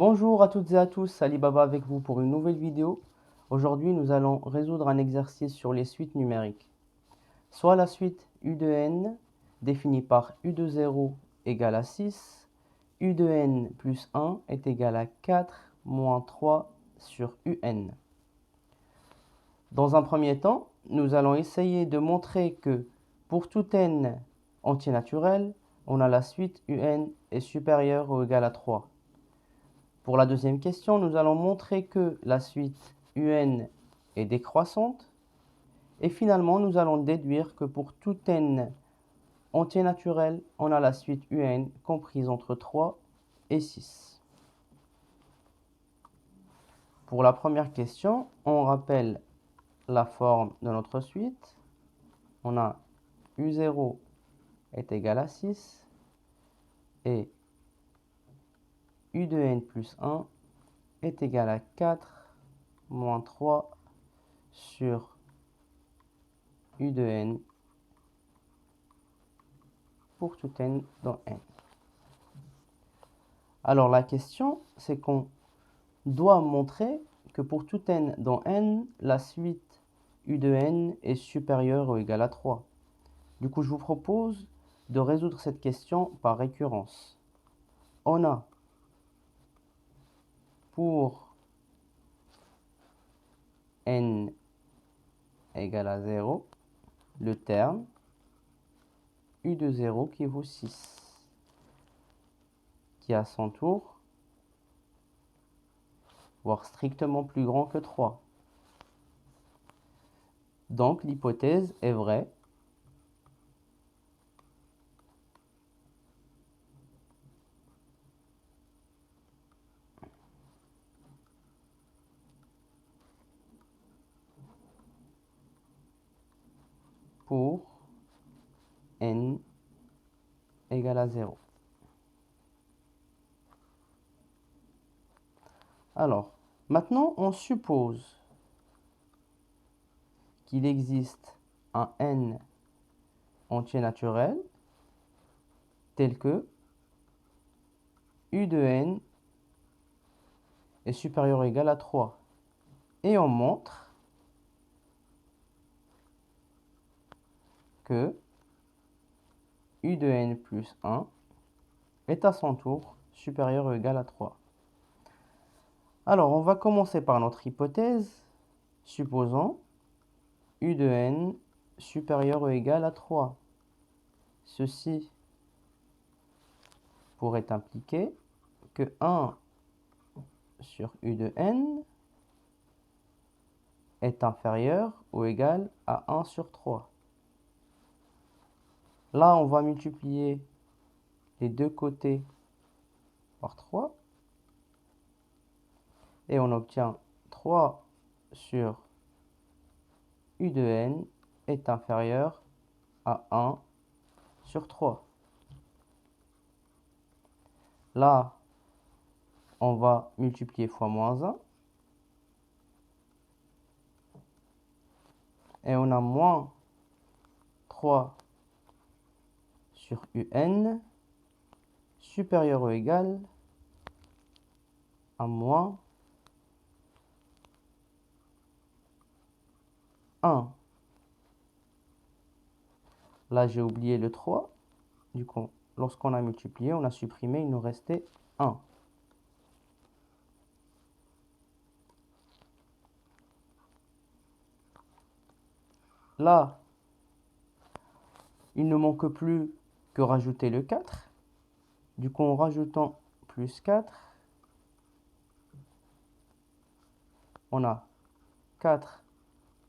Bonjour à toutes et à tous, Ali Baba avec vous pour une nouvelle vidéo. Aujourd'hui, nous allons résoudre un exercice sur les suites numériques. Soit la suite U de n définie par U de 0 égale à 6, U de n plus 1 est égal à 4 moins 3 sur UN. Dans un premier temps, nous allons essayer de montrer que pour tout n entier naturel, on a la suite UN est supérieure ou égale à 3. Pour la deuxième question, nous allons montrer que la suite UN est décroissante. Et finalement, nous allons déduire que pour tout n entier naturel, on a la suite UN comprise entre 3 et 6. Pour la première question, on rappelle la forme de notre suite. On a U0 est égal à 6 et U de n plus 1 est égal à 4 moins 3 sur U de n pour tout n dans n. Alors la question, c'est qu'on doit montrer que pour tout n dans n, la suite U de n est supérieure ou égale à 3. Du coup, je vous propose de résoudre cette question par récurrence. On a pour n égale à 0, le terme U de 0 qui vaut 6, qui à son tour, voire strictement plus grand que 3. Donc l'hypothèse est vraie. Pour n égale à 0. Alors, maintenant, on suppose qu'il existe un n entier naturel tel que U de n est supérieur ou égal à 3. Et on montre que U de n plus 1 est à son tour supérieur ou égal à 3. Alors, on va commencer par notre hypothèse. Supposons U de n supérieur ou égal à 3. Ceci pourrait impliquer que 1 sur U de n est inférieur ou égal à 1 sur 3. Là, on va multiplier les deux côtés par 3. Et on obtient 3 sur U de n est inférieur à 1 sur 3. Là, on va multiplier fois moins 1. Et on a moins 3 sur UN supérieur ou égal à moins 1. Là, j'ai oublié le 3. Du coup, lorsqu'on a multiplié, on a supprimé, il nous restait 1. Là, il ne manque plus que rajouter le 4. Du coup, en rajoutant plus 4, on a 4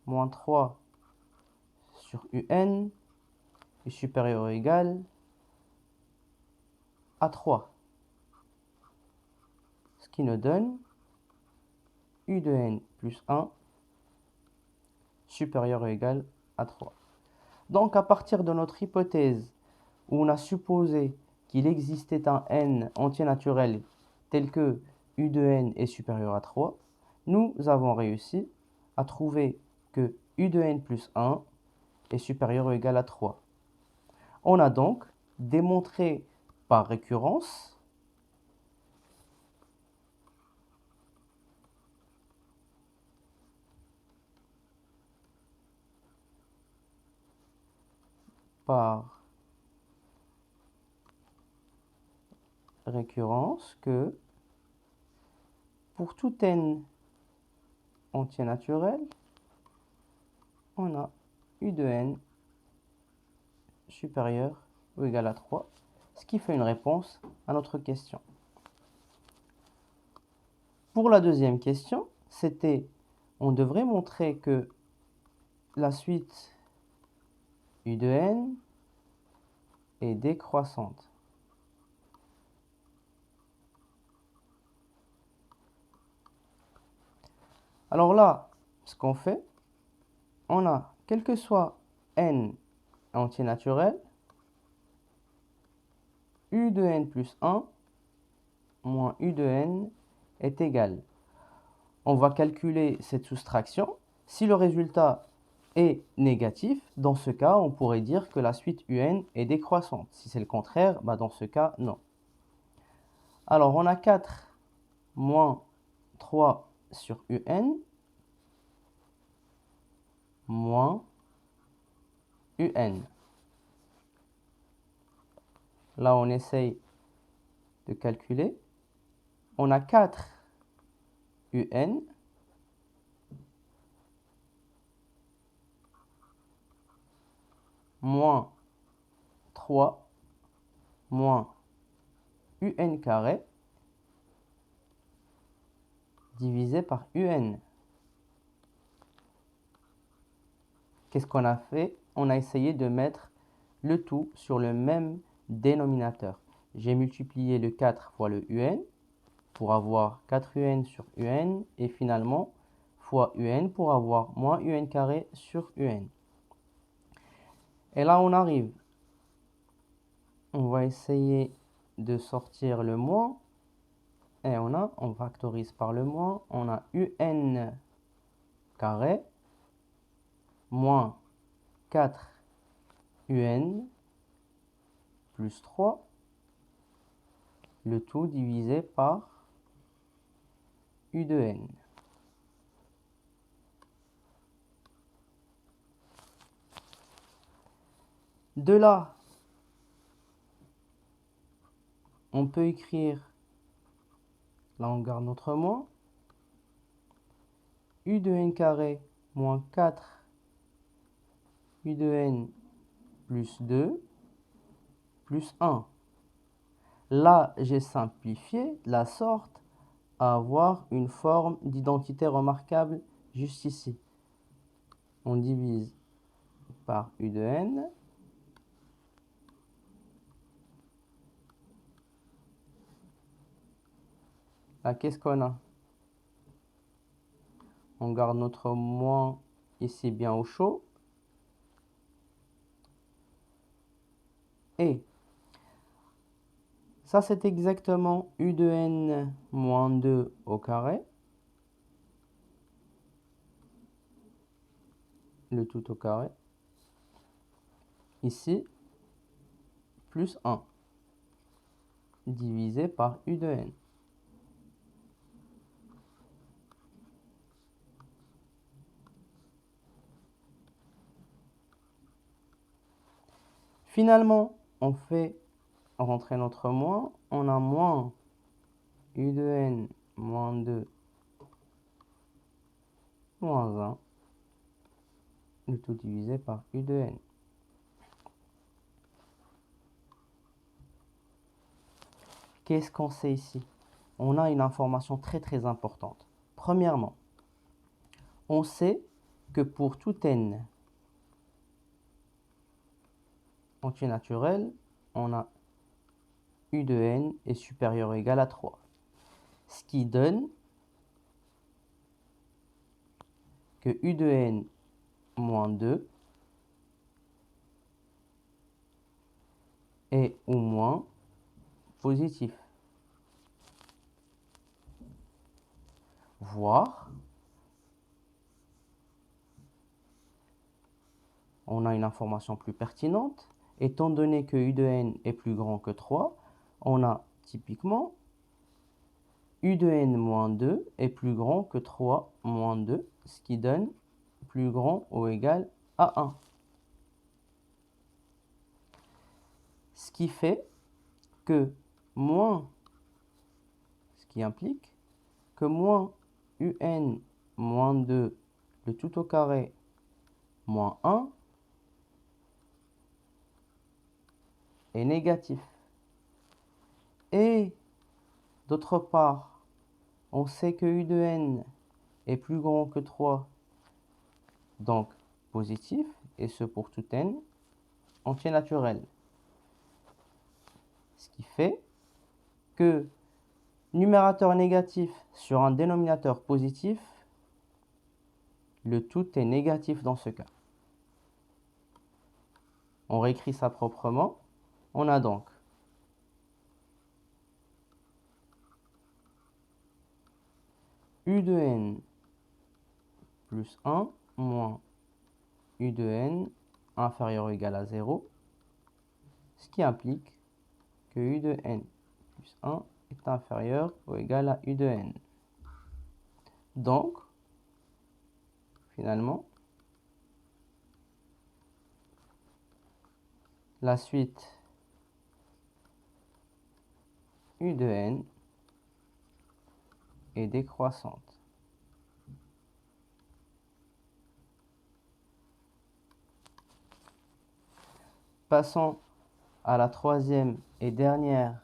moins 3 sur UN est supérieur ou égal à 3. Ce qui nous donne U de n plus 1 supérieur ou égal à 3. Donc, à partir de notre hypothèse où on a supposé qu'il existait un n entier naturel tel que U de n est supérieur à 3, nous avons réussi à trouver que U de n plus 1 est supérieur ou égal à 3. On a donc démontré par récurrence par récurrence que pour tout n entier naturel, on a u de n supérieur ou égal à 3, ce qui fait une réponse à notre question. Pour la deuxième question, on devrait montrer que la suite u de n est décroissante. Alors là, ce qu'on fait, on a, quel que soit n entier naturel, u de n plus 1 moins u de n est égal. On va calculer cette soustraction. Si le résultat est négatif, dans ce cas, on pourrait dire que la suite un est décroissante. Si c'est le contraire, dans ce cas, non. Alors, on a 4 moins 3 sur un moins un. Là, on essaye de calculer. On a 4 un moins 3 moins un carré divisé par un. Qu'est-ce qu'on a fait? On a essayé de mettre le tout sur le même dénominateur. J'ai multiplié le 4 fois le un pour avoir 4un sur un et finalement fois un pour avoir moins un carré sur un. Et là, on arrive. On va essayer de sortir le moins. Et on factorise par le moins. On a un carré moins 4 un plus 3, le tout divisé par u de n. De là, on peut écrire, là on garde notre moins, u de n carré moins 4 u de n plus 2 plus 1. Là, j'ai simplifié de la sorte à avoir une forme d'identité remarquable juste ici. On divise par u de n. Là, qu'est-ce qu'on a? On garde notre moins ici bien au chaud. Et ça, c'est exactement u de n moins 2 au carré. Le tout au carré. Ici, plus 1 divisé par u de n. Finalement, on fait rentrer notre moins. On a moins u de n moins 2 moins 1. Le tout divisé par u de n. Qu'est-ce qu'on sait ici? On a une information très importante. Premièrement, on sait que pour tout n entier naturel, on a u de n est supérieur ou égal à 3. Ce qui donne que u de n moins 2 est au moins positif. Voire, on a une information plus pertinente. Étant donné que u de n est plus grand que 3, on a typiquement u de n moins 2 est plus grand que 3 moins 2, ce qui donne plus grand ou égal à 1. Ce qui fait que moins, ce qui implique que moins un moins 2 le tout au carré moins 1 est négatif. Et d'autre part, on sait que u de n est plus grand que 3, donc positif, et ce pour tout n entier naturel. Ce qui fait que numérateur négatif sur un dénominateur positif, le tout est négatif dans ce cas. On réécrit ça proprement. On a donc u de n plus 1 moins u de n inférieur ou égal à 0, ce qui implique que u de n plus 1 est inférieur ou égal à u de n. Donc, finalement, la suite u de n est décroissante. Passons à la troisième et dernière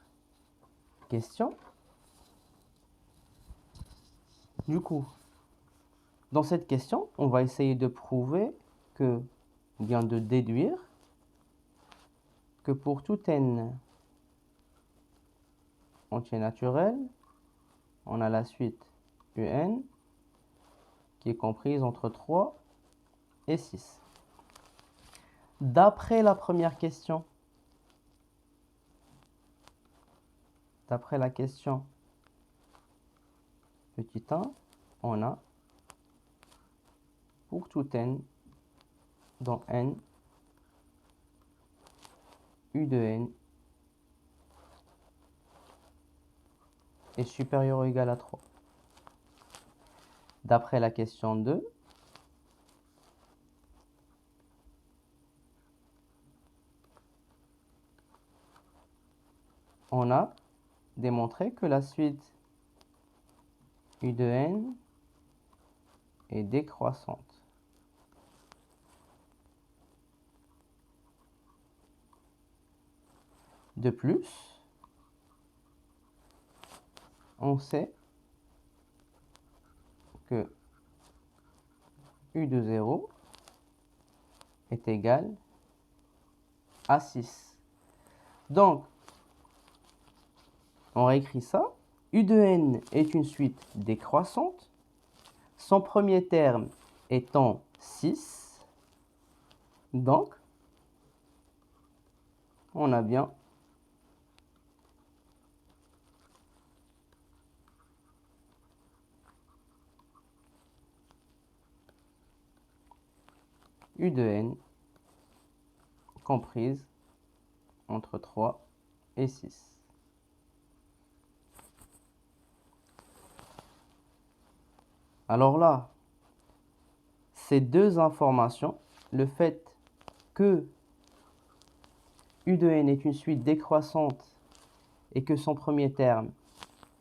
question. Du coup, dans cette question, on va essayer de prouver que, ou bien de déduire, que pour tout n entier naturel, on a la suite un qui est comprise entre 3 et 6. D'après la première question, d'après la question petit 1, on a pour tout n dans n, u de n est supérieur ou égal à 3. D'après la question 2, on a démontré que la suite u de n est décroissante. De plus, on sait que u de 0 est égal à 6. Donc, on réécrit ça. U de n est une suite décroissante. Son premier terme étant 6. Donc, on a bien u de n comprise entre 3 et 6. Alors là, ces deux informations, le fait que u de n est une suite décroissante et que son premier terme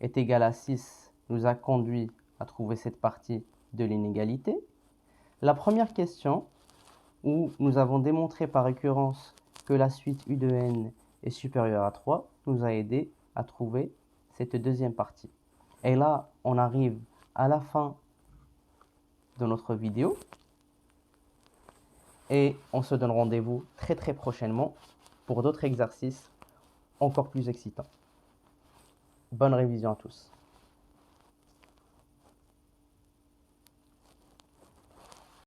est égal à 6, nous a conduit à trouver cette partie de l'inégalité. La première question, où nous avons démontré par récurrence que la suite u de n est supérieure à 3, nous a aidé à trouver cette deuxième partie. Et là, on arrive à la fin de notre vidéo et on se donne rendez-vous très prochainement pour d'autres exercices encore plus excitants. Bonne révision à tous.